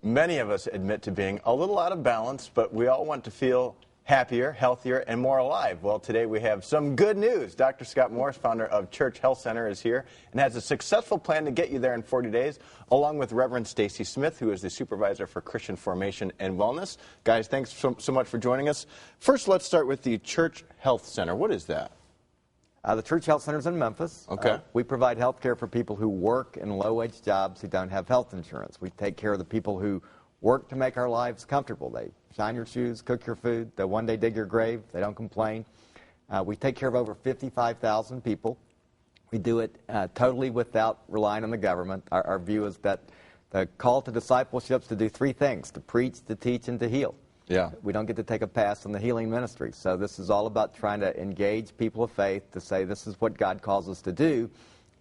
Many of us admit to being a little out of balance, but we all want to feel happier, healthier, and more alive. Well, today we have some good news. Dr. Scott Morris, founder of Church Health Center, is here and has a successful plan to get you there in 40 days, along with Reverend Stacy Smith, who is the supervisor for Christian Formation and Wellness. Guys, thanks so much for joining us. First, let's start with the Church Health Center. What is that? The Church Health Center is in Memphis. Okay. We provide health care for people who work in low-wage jobs who don't have health insurance. We take care of the people who work to make our lives comfortable. They shine your shoes, cook your food. They one day dig your grave. They don't complain. We take care of over 55,000 people. We do it totally without relying on the government. Our view is that the call to discipleship is to do three things: to preach, to teach, and to heal. Yeah. We don't get to take a pass on the healing ministry. So this is all about trying to engage people of faith to say this is what God calls us to do.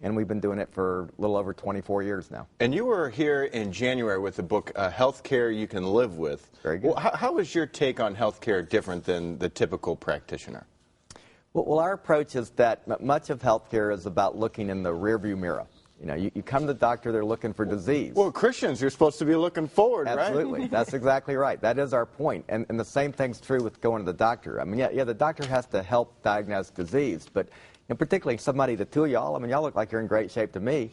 And we've been doing it for a little over 24 years now. And you were here in January with the book, Healthcare You Can Live With. Very good. Well, how is your take on healthcare different than the typical practitioner? Well, our approach is that much of healthcare is about looking in the rearview mirror. You know, you come to the doctor, they're looking for disease. Well, Christians, you're supposed to be looking forward, right? Absolutely. That's exactly right. That is our point. And the same thing's true with going to the doctor. I mean, yeah, the doctor has to help diagnose disease, but particularly somebody, the two of y'all, I mean, y'all look like you're in great shape to me.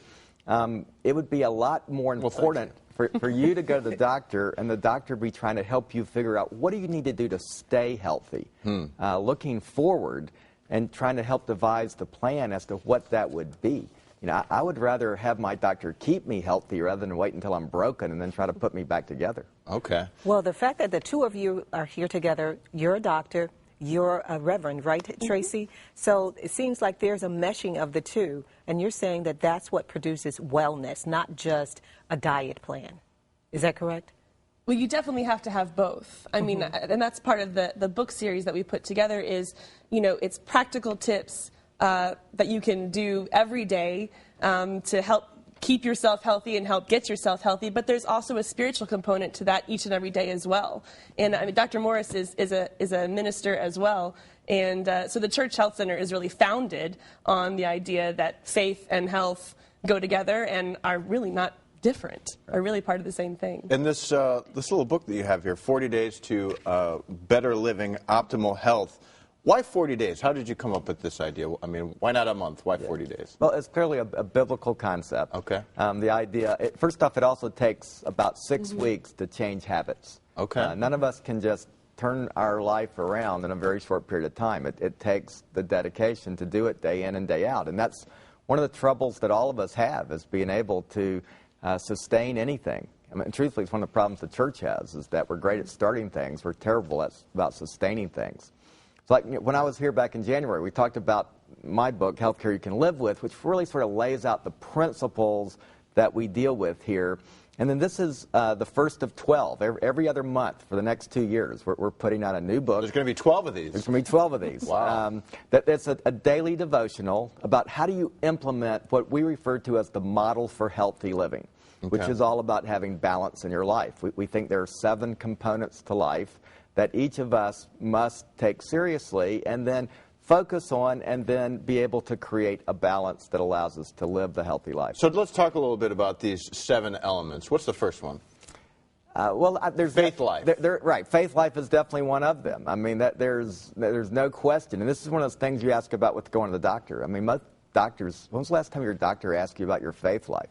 It would be a lot more important for you to go to the doctor and the doctor be trying to help you figure out what do you need to do to stay healthy, looking forward and trying to help devise the plan as to what that would be. You know, I would rather have my doctor keep me healthy rather than wait until I'm broken and then try to put me back together. Okay. Well, the fact that the two of you are here together, you're a doctor, you're a reverend, right, Tracy? So it seems like there's a meshing of the two, and you're saying that that's what produces wellness, not just a diet plan. Is that correct? Well, you definitely have to have both. I mean, and that's part of the book series that we put together is, you know, it's practical tips that you can do every day to help keep yourself healthy and help get yourself healthy, but there's also a spiritual component to that each and every day as well. And I mean, Dr. Morris is a minister as well, and so the Church Health Center is really founded on the idea that faith and health go together and are really not different, are really part of the same thing. And this little book that you have here, 40 Days to Better Living, Optimal Health, why 40 days? How did you come up with this idea? I mean, why not a month? Why 40 days? Well, it's clearly a biblical concept. Okay. The idea, first off, it also takes about 6 weeks to change habits. Okay. None of us can just turn our life around in a very short period of time. It takes the dedication to do it day in and day out. And that's one of the troubles that all of us have, is being able to sustain anything. I mean, truthfully, it's one of the problems the church has, is that we're great at starting things. We're terrible about sustaining things. Like when I was here back in January, we talked about my book, Healthcare You Can Live With, which really sort of lays out the principles that we deal with here. And then this is the first of 12. Every other month for the next 2 years, we're putting out a new book. There's going to be 12 of these. There's going to be 12 of these. Wow. That's a daily devotional about how do you implement what we refer to as the model for healthy living, which is all about having balance in your life. We think there are 7 components to life that each of us must take seriously and then focus on and then be able to create a balance that allows us to live the healthy life. So let's talk a little bit about these 7 elements. What's the first one? There's faith life. Right, faith life is definitely one of them. I mean, there's no question. And this is one of those things you ask about with going to the doctor. I mean, most doctors, when was the last time your doctor asked you about your faith life?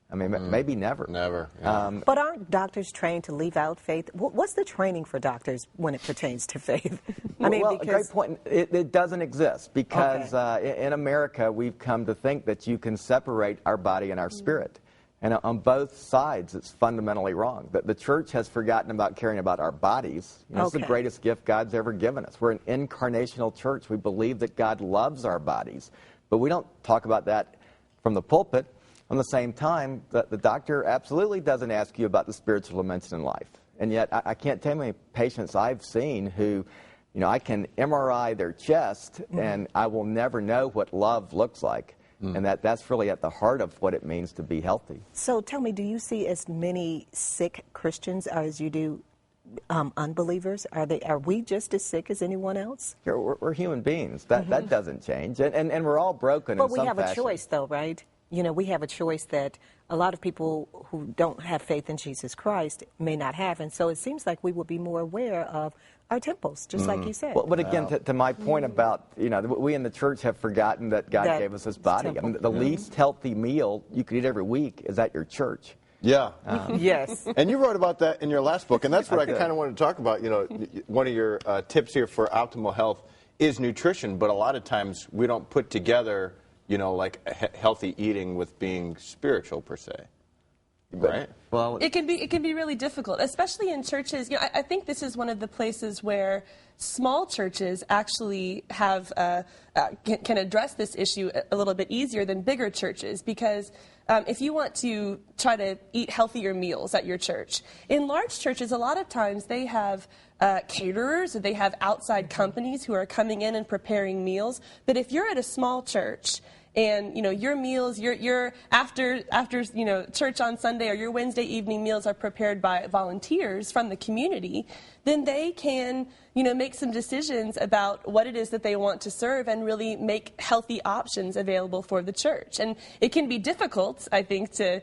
I mean, maybe never. Never. Yeah. But aren't doctors trained to leave out faith? What's the training for doctors when it pertains to faith? I mean, well, great point. It doesn't exist because in America we've come to think that you can separate our body and our spirit. And on both sides, it's fundamentally wrong. The church has forgotten about caring about our bodies. You know, It's the greatest gift God's ever given us. We're an incarnational church. We believe that God loves our bodies. But we don't talk about that from the pulpit. On the same time, the doctor absolutely doesn't ask you about the spiritual dimension in life. And yet, I can't tell you how many patients I've seen who, you know, I can MRI their chest and I will never know what love looks like. And that's really at the heart of what it means to be healthy. So tell me, do you see as many sick Christians as you do unbelievers? Are we just as sick as anyone else? We're human beings. That doesn't change. And we're all broken in some fashion. But we have a choice, though, right? we have a choice that a lot of people who don't have faith in Jesus Christ may not have. And so it seems like we would be more aware of our temples, just like you said. Well, but again, to my point about, we in the church have forgotten that God gave us this body. I mean, the least healthy meal you could eat every week is at your church. Yeah. Yes. And you wrote about that in your last book, and that's what I kind of wanted to talk about. One of your tips here for optimal health is nutrition, but a lot of times we don't put together, like healthy eating with being spiritual per se. Right. Well, it can be really difficult, especially in churches. I think this is one of the places where small churches actually have can address this issue a little bit easier than bigger churches, because if you want to try to eat healthier meals at your church, in large churches, a lot of times they have caterers, or they have outside companies who are coming in and preparing meals. But if you're at a small church, and your meals, your after church on Sunday, or your Wednesday evening meals are prepared by volunteers from the community, then they can make some decisions about what it is that they want to serve and really make healthy options available for the church. And it can be difficult, I think, to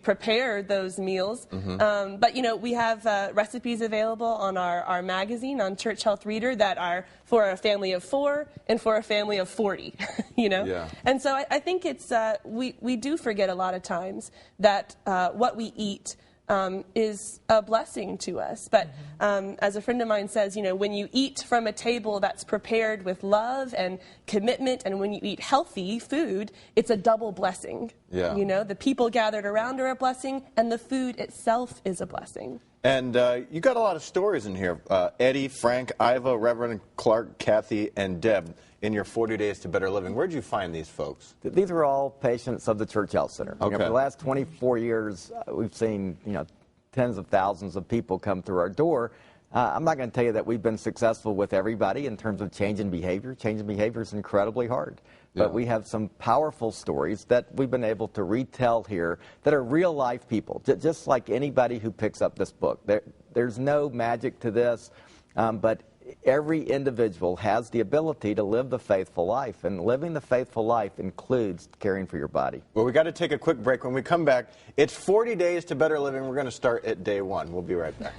prepare those meals. But, we have recipes available on our magazine, on Church Health Reader, that are for a family of 4 and for a family of 40, Yeah. And so I think it's, we do forget a lot of times that what we eat is a blessing to us. But as a friend of mine says, when you eat from a table that's prepared with love and commitment, and when you eat healthy food, it's a double blessing. Yeah. The people gathered around are a blessing, and the food itself is a blessing. And you got a lot of stories in here. Eddie, Frank, Iva, Reverend Clark, Kathy, and Deb, in your 40 Days to Better Living. Where'd you find these folks? These are all patients of the Church Health Center. Okay. For the last 24 years, we've seen, tens of thousands of people come through our door. I'm not going to tell you that we've been successful with everybody in terms of changing behavior. Changing behavior is incredibly hard. Yeah. But we have some powerful stories that we've been able to retell here that are real life people, just like anybody who picks up this book. There's no magic to this, but every individual has the ability to live the faithful life, and living the faithful life includes caring for your body. Well, we got to take a quick break. When we come back, it's 40 Days to Better Living. We're going to start at day 1. We'll be right back.